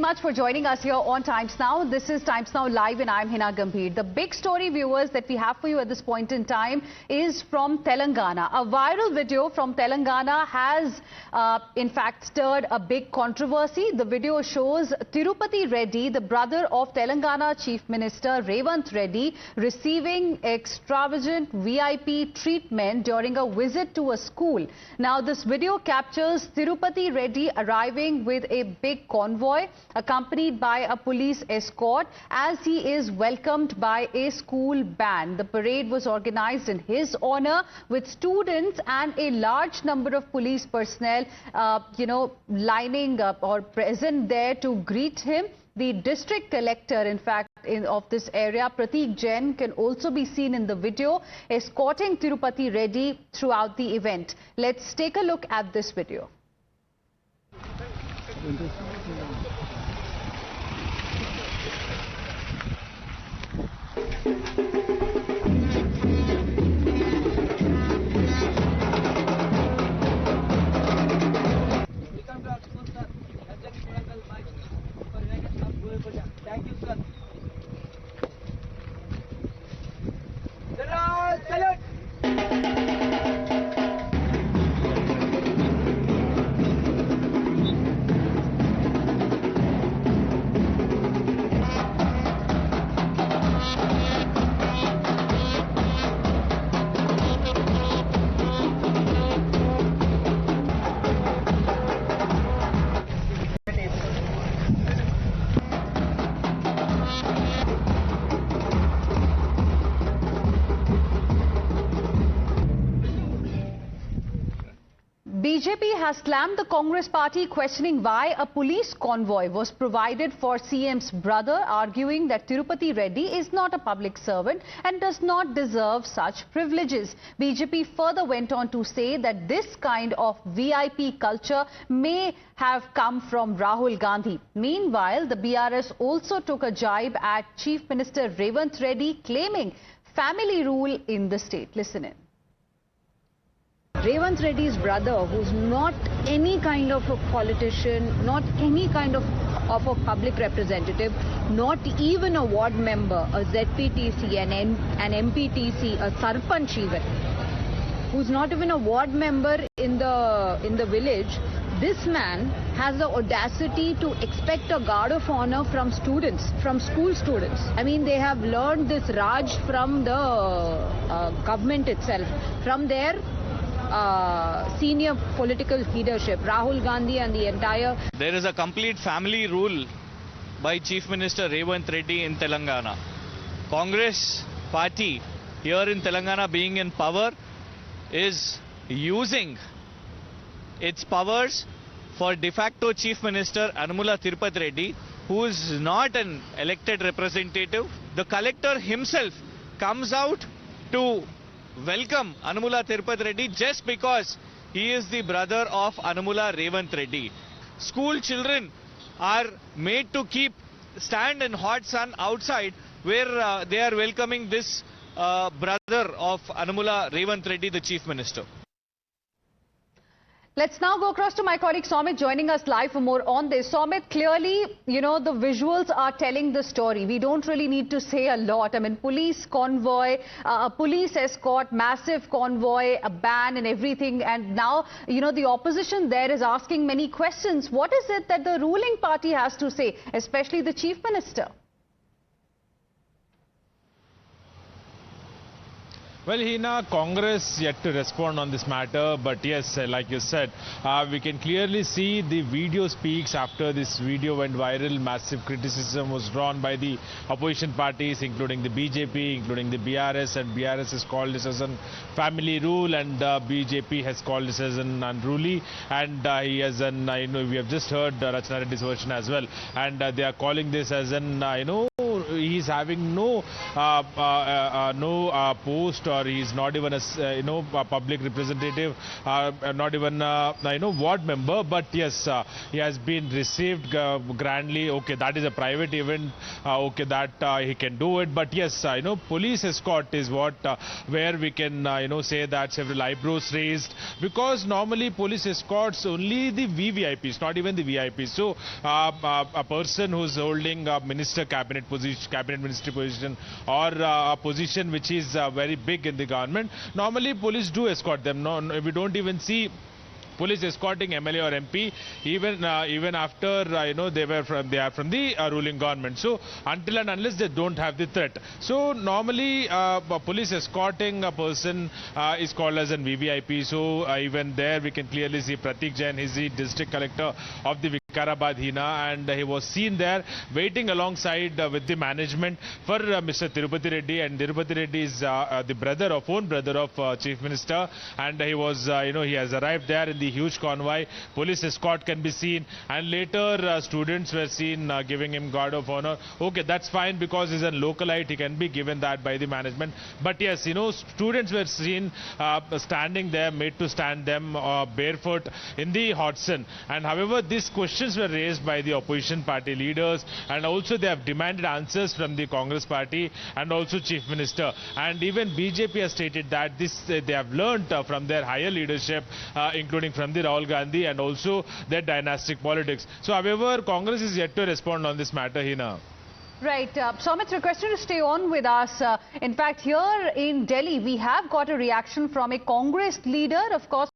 much for joining us here on Times Now. This is Times Now Live and I'm Hina Gambhir. The big story, viewers, that we have for you at this point in time is from Telangana. A viral video from Telangana has, in fact, stirred a big controversy. The video shows Tirupati Reddy, the brother of Telangana Chief Minister Revant Reddy, receiving extravagant VIP treatment during a visit to a school. Now, this video captures Tirupati Reddy arriving with a big convoy accompanied by a police escort as he is welcomed by a school band. The parade was organized in his honor with students and a large number of police personnel, lining up or present there to greet him. The district collector, in fact, of this area, Prateek Jain, can also be seen in the video escorting Tirupati Reddy throughout the event. Let's take a look at this video. Thank you, sir. BJP has slammed the Congress party, questioning why a police convoy was provided for CM's brother, arguing that Tirupati Reddy is not a public servant and does not deserve such privileges. BJP further went on to say that this kind of VIP culture may have come from Rahul Gandhi. Meanwhile, the BRS also took a jibe at Chief Minister Revant Reddy, claiming family rule in the state. Listen in. Revant Reddy's brother, who's not any kind of a politician, not any kind of a public representative, not even a ward member, a ZPTC, an MPTC, a Sarpanch even, who's not even a ward member in the village, this man has the audacity to expect a guard of honor from students, from school students. I mean, they have learned this Raj from the government itself, from their senior political leadership, Rahul Gandhi and the entire... There is a complete family rule by Chief Minister Revant Reddy in Telangana. Congress party here in Telangana, being in power, is using its powers for de facto Chief Minister Anumula Tirupati Reddy, who is not an elected representative. The collector himself comes out to welcome Anumula Tirupati Reddy just because he is the brother of Anumula Revant Reddy. School children are made to stand in hot sun outside where they are welcoming this brother of Anumula Revant Reddy, the Chief Minister. Let's now go across to my colleague Somit, joining us live for more on this. Somit, clearly, the visuals are telling the story. We don't really need to say a lot. I mean, police convoy, a police escort, massive convoy, a ban and everything. And now, the opposition there is asking many questions. What is it that the ruling party has to say, especially the Chief Minister? Well, Hina, Congress yet to respond on this matter, but yes, like you said, we can clearly see the video speaks after this video went viral. Massive criticism was drawn by the opposition parties, including the BJP, including the BRS, and BRS has called this as a family rule, and BJP has called this as an unruly, and he has an, we have just heard Rachna Reddy's version as well, and they are calling this as an, he's having no post, or he's not even a public representative, not even ward member. But yes, he has been received grandly. Okay, that is a private event. Okay, that he can do it. But yes, police escort is what where we can say that several eyebrows raised, because normally police escorts only the VVIPs, not even the VIPs. So a person who's holding a cabinet ministry position, or a position which is very big in the government, normally police do escort them. No, we don't even see police escorting MLA or MP, even after they are from the ruling government. So until and unless they don't have the threat. So normally police escorting a person is called as an VVIP. So even there we can clearly see Pratik Jain. He's the district collector of the Vikarabad Hina, and he was seen there waiting alongside with the management for Mr. Tirupati Reddy, and Tirupati Reddy is the own brother of Chief Minister, and he was he has arrived there in the huge convoy. Police escort can be seen, and later students were seen giving him guard of honor. Okay, that's fine, because he's a localite, he can be given that by the management. But yes, students were seen standing there, made to stand them barefoot in the hot sun. And however, these questions were raised by the opposition party leaders, and also they have demanded answers from the Congress party and also Chief Minister. And even BJP has stated that this they have learnt from their higher leadership, including from the Rahul Gandhi and also their dynastic politics. So however, Congress is yet to respond on this matter, Hina. Right. Soumit, request you to stay on with us. In fact, here in Delhi, we have got a reaction from a Congress leader, of course.